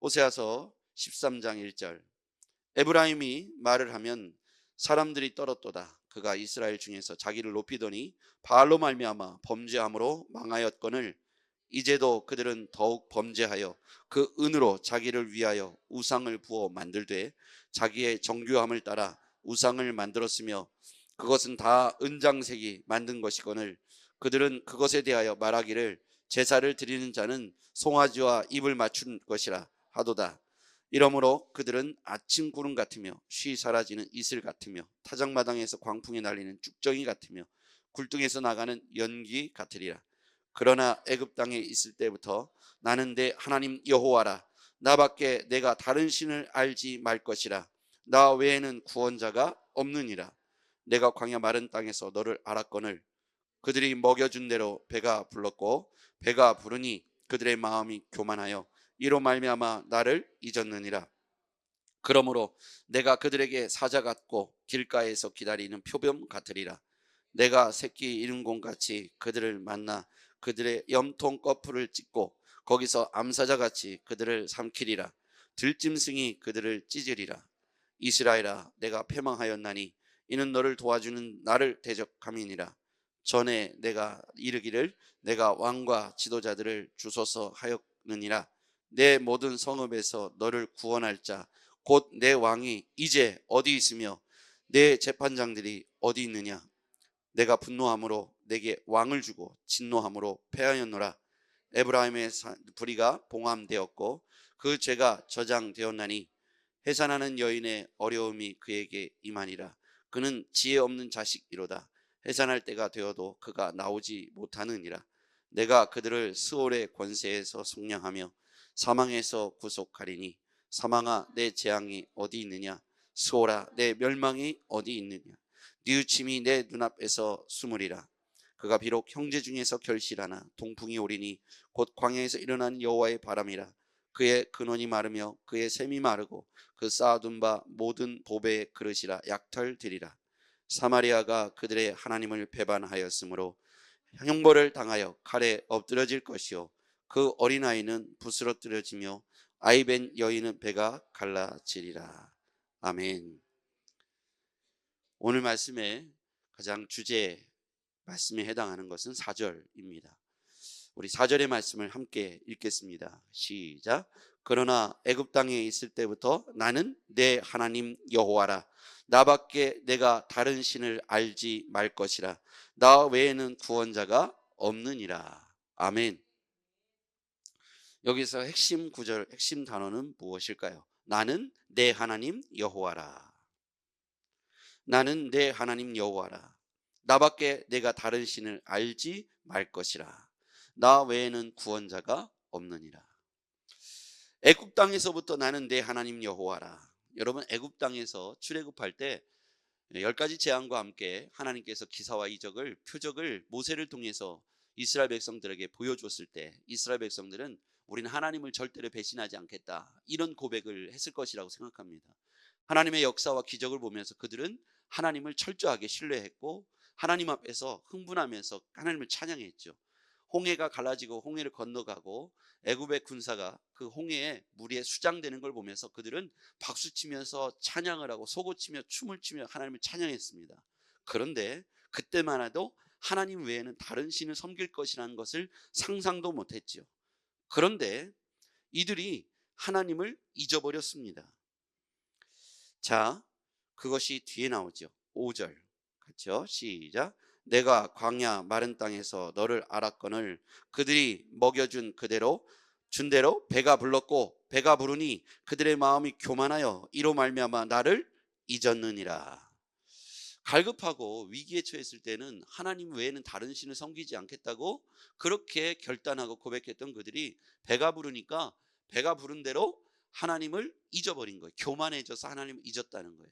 호세아서 13장 1절. 에브라임이 말을 하면 사람들이 떨었도다. 그가 이스라엘 중에서 자기를 높이더니 바알로 말미암아 범죄함으로 망하였거늘 이제도 그들은 더욱 범죄하여 그 은으로 자기를 위하여 우상을 부어 만들되 자기의 정교함을 따라 우상을 만들었으며 그것은 다 은장색이 만든 것이거늘 그들은 그것에 대하여 말하기를 제사를 드리는 자는 송아지와 입을 맞춘 것이라 하도다. 이러므로 그들은 아침 구름 같으며 쉬 사라지는 이슬 같으며 타작마당에서 광풍에 날리는 쭉정이 같으며 굴등에서 나가는 연기 같으리라. 그러나 애굽 땅에 있을 때부터 나는 내 하나님 여호와라. 나밖에 내가 다른 신을 알지 말 것이라. 나 외에는 구원자가 없느니라. 내가 광야 마른 땅에서 너를 알았거늘 그들이 먹여준 대로 배가 불렀고 배가 부르니 그들의 마음이 교만하여 이로 말미암아 나를 잊었느니라. 그러므로 내가 그들에게 사자 같고 길가에서 기다리는 표범 같으리라. 내가 새끼 이른 곰같이 그들을 만나 그들의 염통 거풀을 찢고 거기서 암사자같이 그들을 삼키리라. 들짐승이 그들을 찢으리라. 이스라엘아, 내가 패망하였나니 이는 너를 도와주는 나를 대적함이니라. 전에 내가 이르기를 내가 왕과 지도자들을 주소서 하였느니라. 내 모든 성읍에서 너를 구원할 자 곧 내 왕이 이제 어디 있으며 내 재판장들이 어디 있느냐. 내가 분노함으로 내게 왕을 주고 진노함으로 패하였노라. 에브라임의 불의가 봉함되었고 그 죄가 저장되었나니 해산하는 여인의 어려움이 그에게 임하니라. 그는 지혜 없는 자식이로다. 해산할 때가 되어도 그가 나오지 못하느니라. 내가 그들을 스올의 권세에서 속량하며 사망에서 구속하리니 사망아 내 재앙이 어디 있느냐. 스올아 내 멸망이 어디 있느냐. 뉘우침이 내 눈앞에서 숨으리라. 그가 비록 형제 중에서 결실하나 동풍이 오리니 곧 광야에서 일어난 여호와의 바람이라. 그의 근원이 마르며 그의 샘이 마르고 그 쌓아둔 바 모든 보배의 그릇이라 약탈되리라. 사마리아가 그들의 하나님을 배반하였으므로 형벌을 당하여 칼에 엎드러질 것이요 그 어린아이는 부스러뜨려지며 아이벤 여인은 배가 갈라지리라. 아멘. 오늘 말씀의 가장 주제 말씀에 해당하는 것은 4절입니다. 우리 4절의 말씀을 함께 읽겠습니다. 시작. 그러나 애굽 땅에 있을 때부터 나는 내 하나님 여호와라. 나밖에 내가 다른 신을 알지 말 것이라. 나 외에는 구원자가 없느니라. 아멘. 여기서 핵심 구절, 핵심 단어는 무엇일까요? 나는 내 하나님 여호와라. 나는 내 하나님 여호와라. 나밖에 내가 다른 신을 알지 말 것이라. 나 외에는 구원자가 없느니라. 애굽 땅에서부터 나는 내 하나님 여호와라. 여러분, 애굽 땅에서 출애굽할 때 10가지 재앙과 함께 하나님께서 기사와 이적을, 표적을 모세를 통해서 이스라엘 백성들에게 보여줬을 때 이스라엘 백성들은 우리는 하나님을 절대로 배신하지 않겠다, 이런 고백을 했을 것이라고 생각합니다. 하나님의 역사와 기적을 보면서 그들은 하나님을 철저하게 신뢰했고 하나님 앞에서 흥분하면서 하나님을 찬양했죠. 홍해가 갈라지고 홍해를 건너가고 애굽의 군사가 그 홍해에 물에 수장되는 걸 보면서 그들은 박수치면서 찬양을 하고 솟구치며 춤을 추며 하나님을 찬양했습니다. 그런데 그때만 해도 하나님 외에는 다른 신을 섬길 것이라는 것을 상상도 못했죠. 그런데 이들이 하나님을 잊어버렸습니다. 자, 그것이 뒤에 나오죠. 5절 같죠? 시작. 내가 광야 마른 땅에서 너를 알았거늘 그들이 먹여준 그대로 준 대로 배가 불렀고 배가 부르니 그들의 마음이 교만하여 이로 말미암아 나를 잊었느니라. 갈급하고 위기에 처했을 때는 하나님 외에는 다른 신을 섬기지 않겠다고 그렇게 결단하고 고백했던 그들이 배가 부르니까 배가 부른 대로 하나님을 잊어버린 거예요. 교만해져서 하나님을 잊었다는 거예요.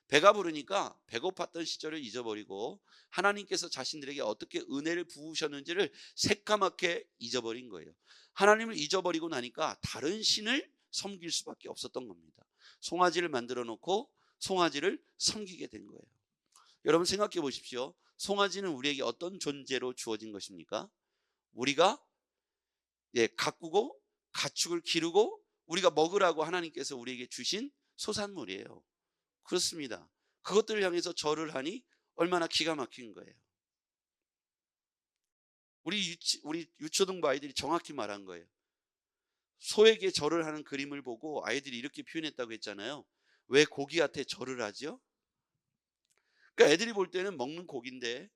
배가 부르니까 배고팠던 시절을 잊어버리고 하나님께서 자신들에게 어떻게 은혜를 부으셨는지를 새까맣게 잊어버린 거예요. 하나님을 잊어버리고 나니까 다른 신을 섬길 수밖에 없었던 겁니다. 송아지를 만들어 놓고 송아지를 섬기게 된 거예요. 여러분 생각해 보십시오. 송아지는 우리에게 어떤 존재로 주어진 것입니까? 우리가 가꾸고 가축을 기르고 우리가 먹으라고 하나님께서 우리에게 주신 소산물이에요. 그렇습니다. 그것들을 향해서 절을 하니 얼마나 기가 막힌 거예요. 우리 유초등부 아이들이 정확히 말한 거예요. 소에게 절을 하는 그림을 보고 아이들이 이렇게 표현했다고 했잖아요. 왜 고기한테 절을 하죠? 그러니까 애들이 볼 때는 먹는 고기인데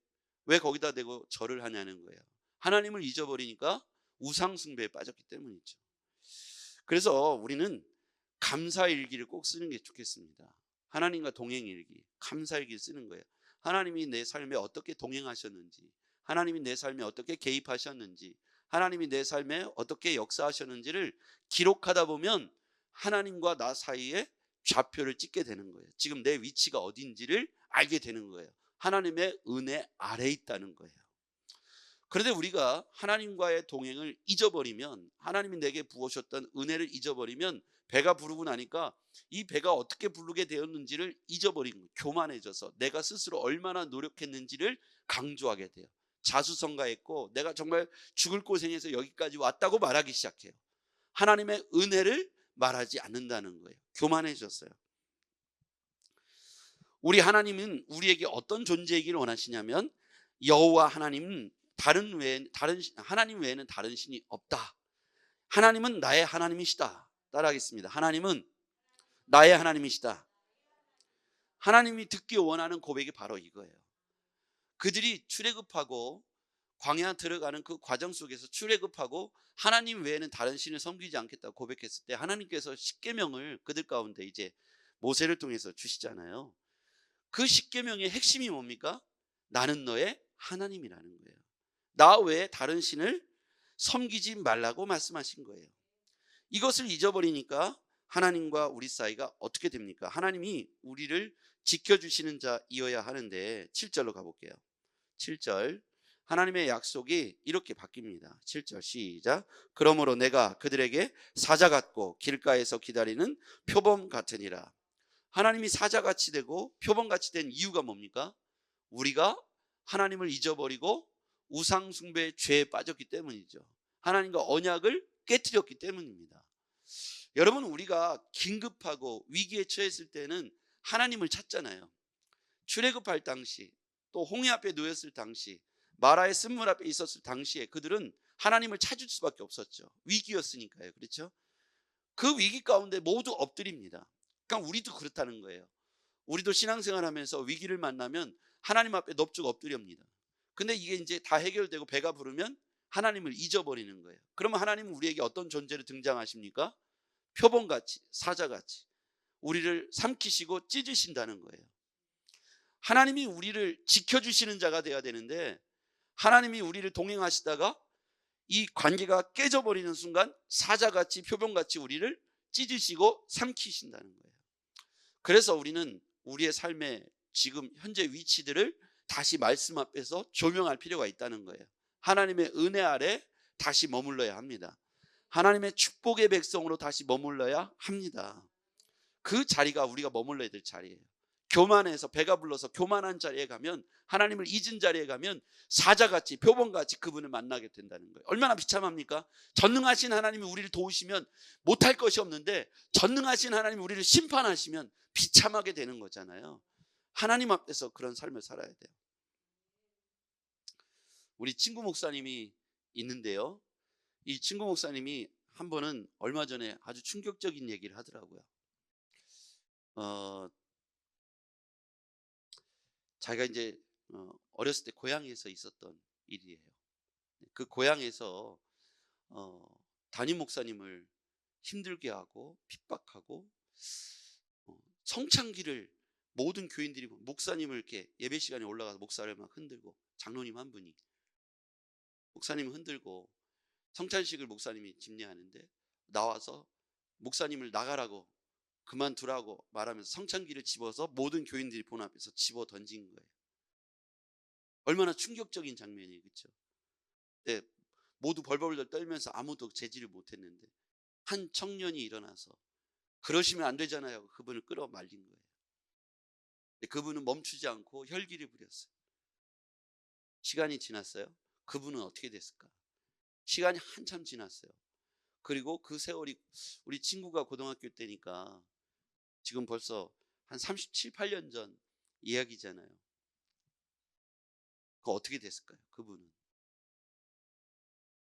왜 거기다 대고 절을 하냐는 거예요. 하나님을 잊어버리니까 우상 숭배에 빠졌기 때문이죠. 그래서 우리는 감사일기를 꼭 쓰는 게 좋겠습니다. 하나님과 동행일기, 감사일기를 쓰는 거예요. 하나님이 내 삶에 어떻게 동행하셨는지, 하나님이 내 삶에 어떻게 개입하셨는지, 하나님이 내 삶에 어떻게 역사하셨는지를 기록하다 보면 하나님과 나 사이에 좌표를 찍게 되는 거예요. 지금 내 위치가 어딘지를 알게 되는 거예요. 하나님의 은혜 아래에 있다는 거예요. 그런데 우리가 하나님과의 동행을 잊어버리면, 하나님이 내게 부으셨던 은혜를 잊어버리면 배가 부르고 나니까 이 배가 어떻게 부르게 되었는지를 잊어버린 거예요. 교만해져서 내가 스스로 얼마나 노력했는지를 강조하게 돼요. 자수성가했고 내가 정말 죽을 고생해서 여기까지 왔다고 말하기 시작해요. 하나님의 은혜를 말하지 않는다는 거예요. 교만해졌어요. 우리 하나님은 우리에게 어떤 존재이기를 원하시냐면, 여호와 하나님은 하나님 외에는 다른 신이 없다. 하나님은 나의 하나님이시다. 따라하겠습니다. 하나님은 나의 하나님이시다. 하나님이 듣기 원하는 고백이 바로 이거예요. 그들이 출애굽하고 광야 들어가는 그 과정 속에서 출애굽하고 하나님 외에는 다른 신을 섬기지 않겠다고 고백했을 때 하나님께서 십계명을 그들 가운데 이제 모세를 통해서 주시잖아요. 그 십계명의 핵심이 뭡니까? 나는 너의 하나님이라는 거예요. 나 외에 다른 신을 섬기지 말라고 말씀하신 거예요. 이것을 잊어버리니까 하나님과 우리 사이가 어떻게 됩니까? 하나님이 우리를 지켜주시는 자이어야 하는데 7절로 가볼게요. 7절, 하나님의 약속이 이렇게 바뀝니다. 7절 시작. 그러므로 내가 그들에게 사자 같고 길가에서 기다리는 표범 같으니라. 하나님이 사자같이 되고 표범같이 된 이유가 뭡니까? 우리가 하나님을 잊어버리고 우상 숭배의 죄에 빠졌기 때문이죠. 하나님과 언약을 깨뜨렸기 때문입니다. 여러분, 우리가 긴급하고 위기에 처했을 때는 하나님을 찾잖아요. 출애굽할 당시, 또 홍해 앞에 놓였을 당시, 마라의 쓴물 앞에 있었을 당시에 그들은 하나님을 찾을 수밖에 없었죠. 위기였으니까요. 그렇죠? 그 위기 가운데 모두 엎드립니다. 그러니까 우리도 그렇다는 거예요. 우리도 신앙생활하면서 위기를 만나면 하나님 앞에 넙죽 엎드립니다. 근데 이게 이제 다 해결되고 배가 부르면 하나님을 잊어버리는 거예요. 그러면 하나님은 우리에게 어떤 존재로 등장하십니까? 표범같이, 사자같이 우리를 삼키시고 찢으신다는 거예요. 하나님이 우리를 지켜주시는 자가 되어야 되는데, 하나님이 우리를 동행하시다가 이 관계가 깨져버리는 순간 사자같이, 표범같이 우리를 찢으시고 삼키신다는 거예요. 그래서 우리는 우리의 삶의 지금 현재 위치들을 다시 말씀 앞에서 조명할 필요가 있다는 거예요. 하나님의 은혜 아래 다시 머물러야 합니다. 하나님의 축복의 백성으로 다시 머물러야 합니다. 그 자리가 우리가 머물러야 될 자리예요. 교만해서 배가 불러서 교만한 자리에 가면, 하나님을 잊은 자리에 가면 사자같이, 표범같이 그분을 만나게 된다는 거예요. 얼마나 비참합니까? 전능하신 하나님이 우리를 도우시면 못할 것이 없는데, 전능하신 하나님이 우리를 심판하시면 비참하게 되는 거잖아요. 하나님 앞에서 그런 삶을 살아야 돼요. 우리 친구 목사님이 있는데요, 이 친구 목사님이 한 번은 얼마 전에 아주 충격적인 얘기를 하더라고요. 자기가 이제 어렸을 때 고향에서 있었던 일이에요. 그 고향에서 담임 목사님을 힘들게 하고 핍박하고, 성창기를 모든 교인들이 목사님을 이렇게 예배 시간에 올라가서 목사를 막 흔들고, 장로님 한 분이 목사님을 흔들고 성찬식을 목사님이 집례하는데 나와서 목사님을 나가라고, 그만두라고 말하면서 성찬기를 집어서 모든 교인들이 보는 앞에서 집어 던진 거예요. 얼마나 충격적인 장면이에요. 그렇죠? 네, 모두 벌벌 떨면서 아무도 제지를 못했는데 한 청년이 일어나서 그러시면 안 되잖아요. 그분을 끌어 말린 거예요. 그분은 멈추지 않고 혈기를 부렸어요. 시간이 지났어요. 그분은 어떻게 됐을까? 시간이 한참 지났어요. 그리고 그 세월이 우리 친구가 고등학교 때니까 지금 벌써 한 37, 8년 전 이야기잖아요. 그 어떻게 됐을까요? 그분은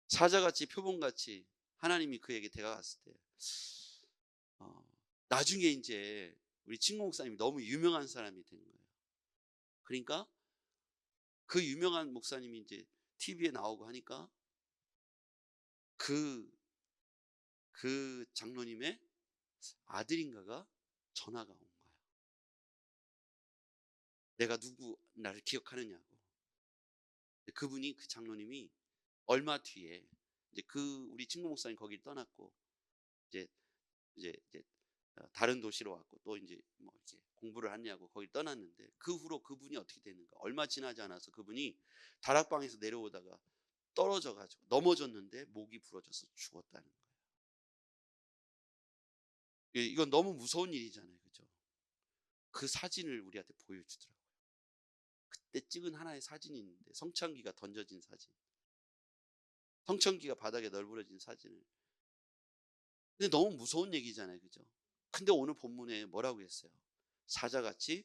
사자같이 표본같이 하나님이 그에게 다가갔을 때 나중에 이제 우리 친구 목사님이 너무 유명한 사람이 된 거예요. 그러니까 그 유명한 목사님이 이제 TV에 나오고 하니까 그 장로님의 아들인가가 전화가 온 거예요. 내가 누구 나를 기억하느냐고. 그분이 그 장로님이 얼마 뒤에 이제 그 우리 친구 목사님 거기를 떠났고 이제 다른 도시로 왔고 또 이제 뭐 이렇게 공부를 하냐고 거기 떠났는데 그 후로 그분이 어떻게 됐는가? 얼마 지나지 않아서 그분이 다락방에서 내려오다가 떨어져 가지고 넘어졌는데 목이 부러져서 죽었다는 거예요. 이건 너무 무서운 일이잖아요. 그죠? 그 사진을 우리한테 보여주더라고요. 그때 찍은 하나의 사진이 있는데 성창기가 던져진 사진. 성창기가 바닥에 널브러진 사진을. 근데 너무 무서운 얘기잖아요. 그죠? 근데 오늘 본문에 뭐라고 했어요? 사자같이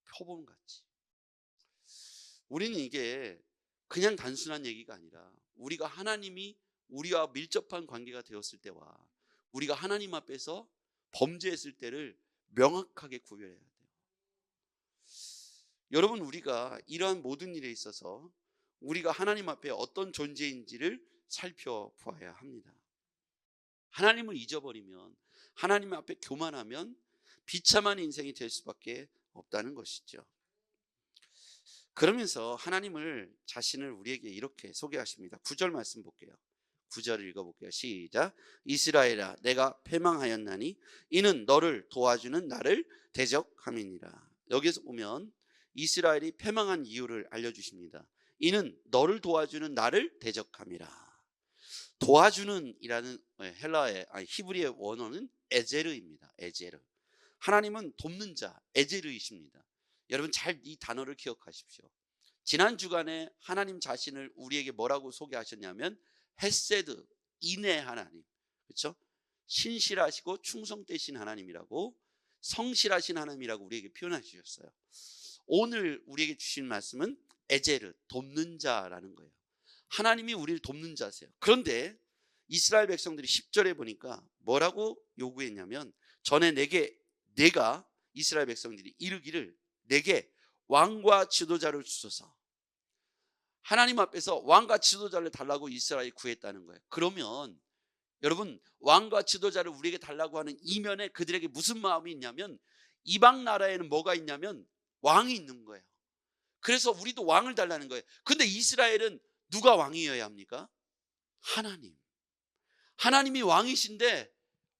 표범같이. 우리는 이게 그냥 단순한 얘기가 아니라 우리가 하나님이 우리와 밀접한 관계가 되었을 때와 우리가 하나님 앞에서 범죄했을 때를 명확하게 구별해야 돼요. 여러분, 우리가 이러한 모든 일에 있어서 우리가 하나님 앞에 어떤 존재인지를 살펴보아야 합니다. 하나님을 잊어버리면, 하나님 앞에 교만하면 비참한 인생이 될 수밖에 없다는 것이죠. 그러면서 하나님을 자신을 우리에게 이렇게 소개하십니다. 9절 말씀 볼게요. 9절을 읽어볼게요. 시작. 이스라엘아, 내가 패망하였나니 이는 너를 도와주는 나를 대적함이니라. 여기서 보면 이스라엘이 패망한 이유를 알려주십니다. 이는 너를 도와주는 나를 대적함이라. 도와주는 이라는 헬라의 히브리의 원어는 에제르입니다. 에제르. 하나님은 돕는 자, 에제르이십니다. 여러분 잘 이 단어를 기억하십시오. 지난 주간에 하나님 자신을 우리에게 뭐라고 소개하셨냐면 헤세드, 인의 하나님, 그렇죠? 신실하시고 충성되신 하나님이라고, 성실하신 하나님이라고 우리에게 표현하셨어요. 오늘 우리에게 주신 말씀은 에제르, 돕는 자라는 거예요. 하나님이 우리를 돕는 자세요. 그런데 이스라엘 백성들이 10절에 보니까 뭐라고 요구했냐면, 전에 내가 이스라엘 백성들이 이르기를 내게 왕과 지도자를 주소서. 하나님 앞에서 왕과 지도자를 달라고 이스라엘이 구했다는 거예요. 그러면 여러분, 왕과 지도자를 우리에게 달라고 하는 이면에 그들에게 무슨 마음이 있냐면, 이방 나라에는 뭐가 있냐면 왕이 있는 거예요. 그래서 우리도 왕을 달라는 거예요. 근데 이스라엘은 누가 왕이어야 합니까? 하나님. 하나님이 왕이신데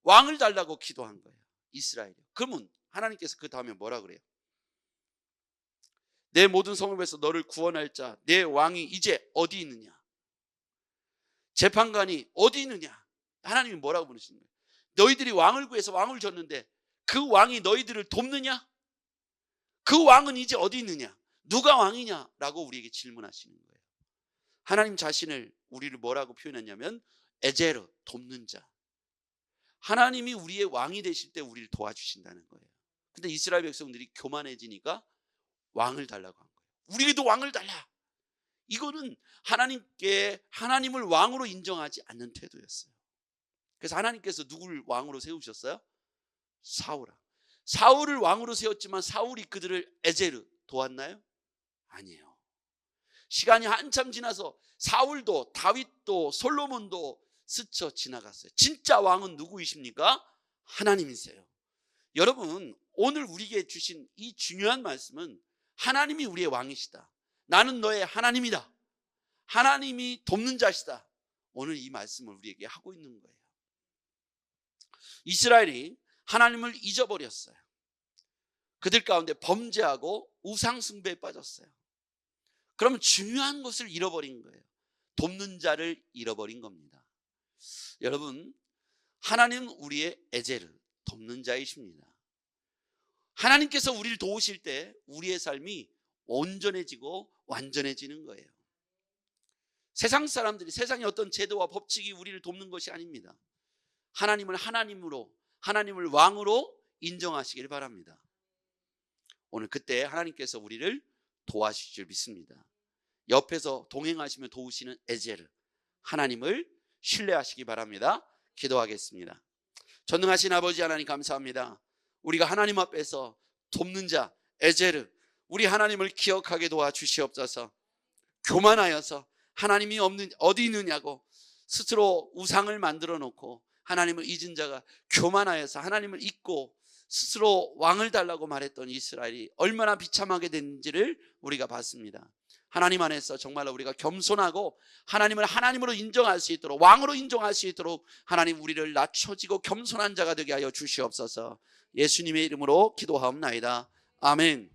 왕을 달라고 기도한 거예요. 이스라엘이. 그러면 하나님께서 그 다음에 뭐라 그래요? 내 모든 성읍에서 너를 구원할 자, 내 왕이 이제 어디 있느냐? 재판관이 어디 있느냐? 하나님이 뭐라고 부르시는 거예요? 너희들이 왕을 구해서 왕을 줬는데 그 왕이 너희들을 돕느냐? 그 왕은 이제 어디 있느냐? 누가 왕이냐? 라고 우리에게 질문하시는 거예요. 하나님 자신을 우리를 뭐라고 표현했냐면 에제르, 돕는 자. 하나님이 우리의 왕이 되실 때 우리를 도와주신다는 거예요. 근데 이스라엘 백성들이 교만해지니까 왕을 달라고 한 거예요. 우리에게도 왕을 달라. 이거는 하나님을 왕으로 인정하지 않는 태도였어요. 그래서 하나님께서 누구를 왕으로 세우셨어요? 사울을 왕으로 세웠지만 사울이 그들을 에제르 도왔나요? 아니에요. 시간이 한참 지나서 사울도 다윗도 솔로몬도 스쳐 지나갔어요. 진짜 왕은 누구이십니까? 하나님이세요. 여러분, 오늘 우리에게 주신 이 중요한 말씀은 하나님이 우리의 왕이시다. 나는 너의 하나님이다. 하나님이 돕는 자시다. 오늘 이 말씀을 우리에게 하고 있는 거예요. 이스라엘이 하나님을 잊어버렸어요. 그들 가운데 범죄하고 우상 숭배에 빠졌어요. 그러면 중요한 것을 잃어버린 거예요. 돕는 자를 잃어버린 겁니다. 여러분, 하나님은 우리의 에제르, 돕는 자이십니다. 하나님께서 우리를 도우실 때 우리의 삶이 온전해지고 완전해지는 거예요. 세상 사람들이, 세상의 어떤 제도와 법칙이 우리를 돕는 것이 아닙니다. 하나님을 하나님을 왕으로 인정하시길 바랍니다. 오늘 그때 하나님께서 우리를 도와주실 줄 믿습니다. 옆에서 동행하시며 도우시는 에제르, 하나님을 신뢰하시기 바랍니다. 기도하겠습니다. 전능하신 아버지 하나님 감사합니다. 우리가 하나님 앞에서 돕는 자 에제르, 우리 하나님을 기억하게 도와주시옵소서. 교만하여서 하나님이 어디 있느냐고 스스로 우상을 만들어 놓고 하나님을 잊은 자가 교만하여서 하나님을 잊고 스스로 왕을 달라고 말했던 이스라엘이 얼마나 비참하게 됐는지를 우리가 봤습니다. 하나님 안에서 정말로 우리가 겸손하고 하나님을 하나님으로 인정할 수 있도록, 왕으로 인정할 수 있도록 하나님 우리를 낮춰지고 겸손한 자가 되게 하여 주시옵소서. 예수님의 이름으로 기도하옵나이다. 아멘.